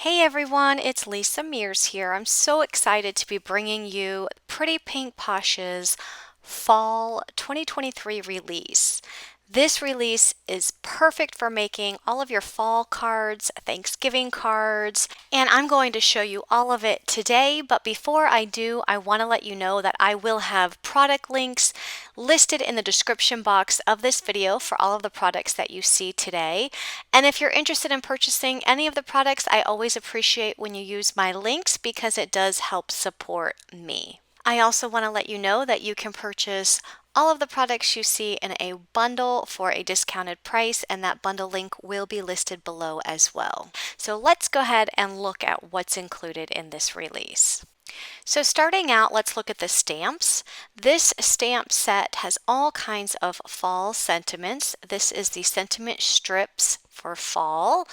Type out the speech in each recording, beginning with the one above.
Hey everyone, it's Lisa Mears here. I'm so excited to be bringing you Pretty Pink Posh's Fall 2023 release. This release is perfect for making all of your fall cards, Thanksgiving cards, and I'm going to show you all of it today. But before I do, I want to let you know that I will have product links listed in the description box of this video for all of the products that you see today. And if you're interested in purchasing any of the products, I always appreciate when you use my links because it does help support me. I also want to let you know that you can purchase all of the products you see in a bundle for a discounted price, and that bundle link will be listed below as well. So let's go ahead and look at what's included in this release. So starting out, let's look at the stamps. This stamp set has all kinds of fall sentiments. This is the sentiment strips for fall.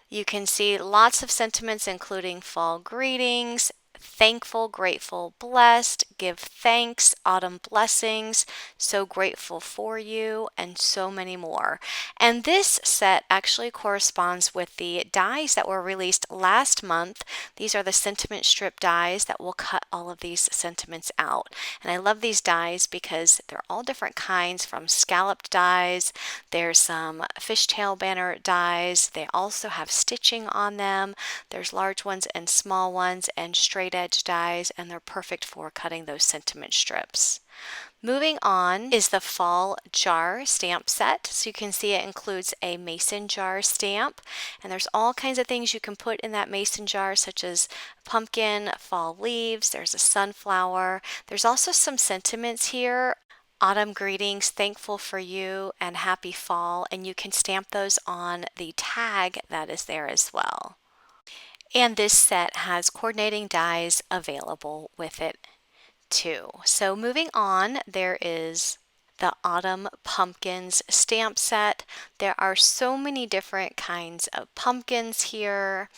You can see lots of sentiments including fall greetings, thankful, grateful, blessed, give thanks, autumn blessings, so grateful for you, and so many more. And this set actually corresponds with the dies that were released last month. These are the sentiment strip dies that will cut all of these sentiments out. And I love these dies because they're all different kinds, from scalloped dies, there's some fishtail banner dies, they also have stitching on them, there's large ones and small ones, and straight edge dies, and they're perfect for cutting those sentiment strips. Moving on is the fall jar stamp set. So you can see it includes a mason jar stamp, and there's all kinds of things you can put in that mason jar, such as pumpkin, fall leaves, there's a sunflower. There's also some sentiments here: autumn greetings, thankful for you, and happy fall, and you can stamp those on the tag that is there as well. And this set has coordinating dies available with it too. So moving on, there is the Autumn Pumpkins stamp set. There are so many different kinds of pumpkins here.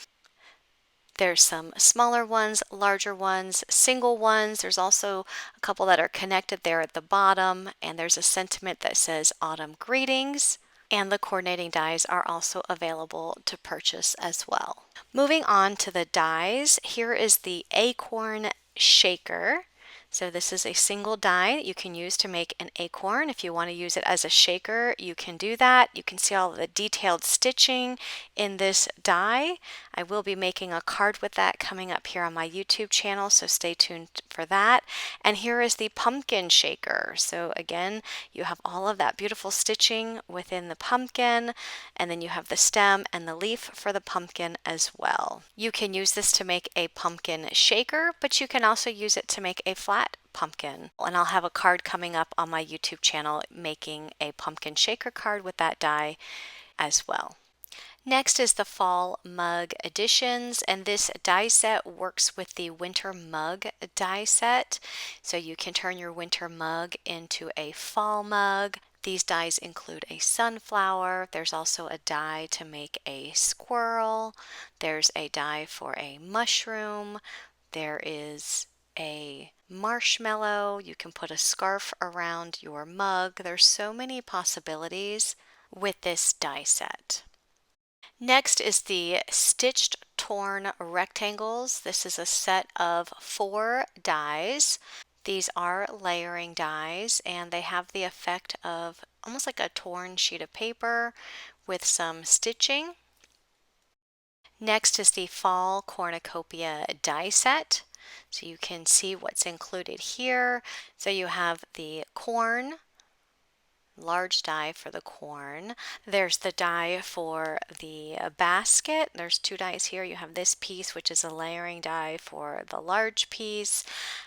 There's some smaller ones, larger ones, single ones. There's also a couple that are connected there at the bottom, and there's a sentiment that says Autumn Greetings. And the coordinating dies are also available to purchase as well. Moving on to the dies, here is the Acorn Shaker. So this is a single die that you can use to make an acorn. If you want to use it as a shaker, you can do that. You can see all of the detailed stitching in this die. I will be making a card with that coming up here on my YouTube channel, so stay tuned for that. And here is the pumpkin shaker. So again, you have all of that beautiful stitching within the pumpkin, and then you have the stem and the leaf for the pumpkin as well. You can use this to make a pumpkin shaker, but you can also use it to make a flat pumpkin. And I'll have a card coming up on my YouTube channel making a pumpkin shaker card with that die as well. Next is the Fall Mug Editions, and this die set works with the Winter Mug die set. So you can turn your winter mug into a fall mug. These dies include a sunflower. There's also a die to make a squirrel. There's a die for a mushroom. There is a marshmallow. You can put a scarf around your mug. There's so many possibilities with this die set. Next is the Stitched Torn Rectangles. This is a set of 4 dies. These are layering dies, and they have the effect of almost like a torn sheet of paper with some stitching. Next is the Fall Cornucopia die set. So you can see what's included here. So you have the corn, large die for the corn. There's the die for the basket. There's 2 dies here. You have this piece, which is a layering die for the large piece.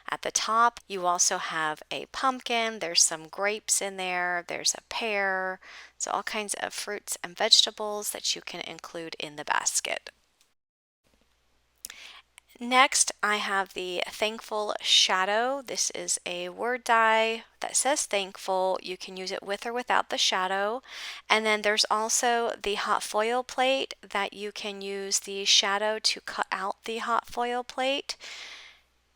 At the top, you also have a pumpkin. There's some grapes in there. There's a pear. So all kinds of fruits and vegetables that you can include in the basket. Next, I have the Thankful Shadow. This is a word die that says thankful. You can use it with or without the shadow. And then there's also the hot foil plate that you can use the shadow to cut out the hot foil plate.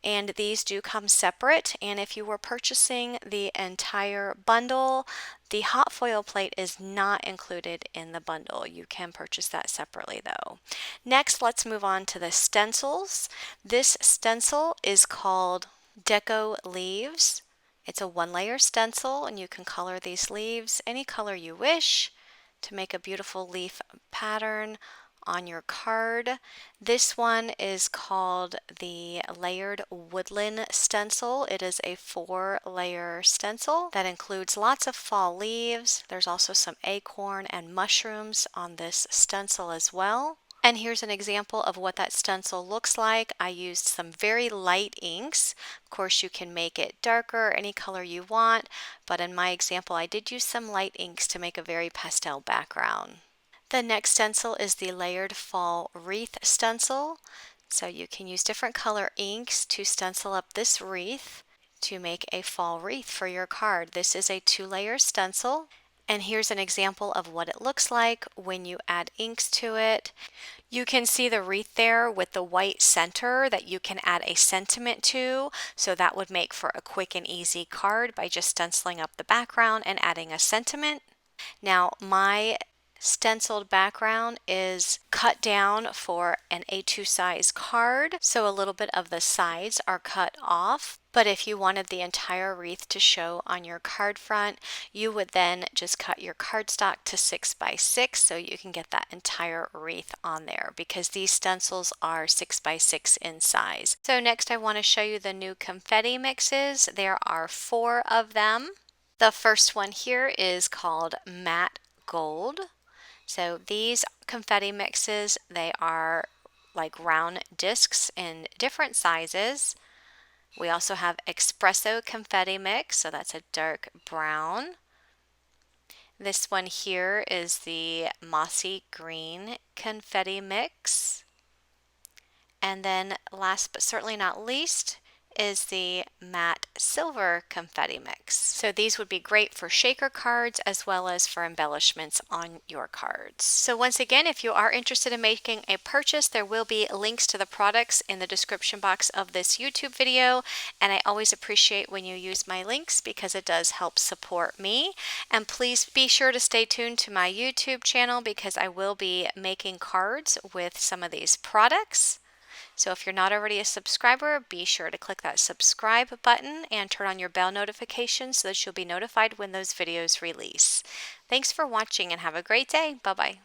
And these do come separate, and if you were purchasing the entire bundle, The hot foil plate is not included in the bundle. You can purchase that separately though. Next, let's move on to the stencils. This stencil is called Deco Leaves. It's a one-layer stencil, and you can color these leaves any color you wish to make a beautiful leaf pattern on your card. This one is called the Layered Woodland Stencil. It is a 4-layer stencil that includes lots of fall leaves. There's also some acorn and mushrooms on this stencil as well. And here's an example of what that stencil looks like. I used some very light inks. Of course, you can make it darker, any color you want, but in my example, I did use some light inks to make a very pastel background. The next stencil is the Layered Fall Wreath Stencil. So you can use different color inks to stencil up this wreath to make a fall wreath for your card. This is a 2-layer stencil. And here's an example of what it looks like when you add inks to it. You can see the wreath there with the white center that you can add a sentiment to. So that would make for a quick and easy card by just stenciling up the background and adding a sentiment. Now, my stenciled background is cut down for an A2 size card, so a little bit of the sides are cut off. But if you wanted the entire wreath to show on your card front, you would then just cut your cardstock to 6x6 so you can get that entire wreath on there, because these stencils are 6x6 in size. So next I want to show you the new confetti mixes. There are 4 of them. The first one here is called Matte Gold. So these confetti mixes, they are like round discs in different sizes. We also have Espresso Confetti Mix, so that's a dark brown. This one here is the Mossy Green Confetti Mix. And then last but certainly not least is the Matte Silver Confetti Mix. So these would be great for shaker cards as well as for embellishments on your cards. So once again, if you are interested in making a purchase, there will be links to the products in the description box of this YouTube video. And I always appreciate when you use my links because it does help support me. And please be sure to stay tuned to my YouTube channel because I will be making cards with some of these products. So if you're not already a subscriber, be sure to click that subscribe button and turn on your bell notifications so that you'll be notified when those videos release. Thanks for watching and have a great day. Bye-bye.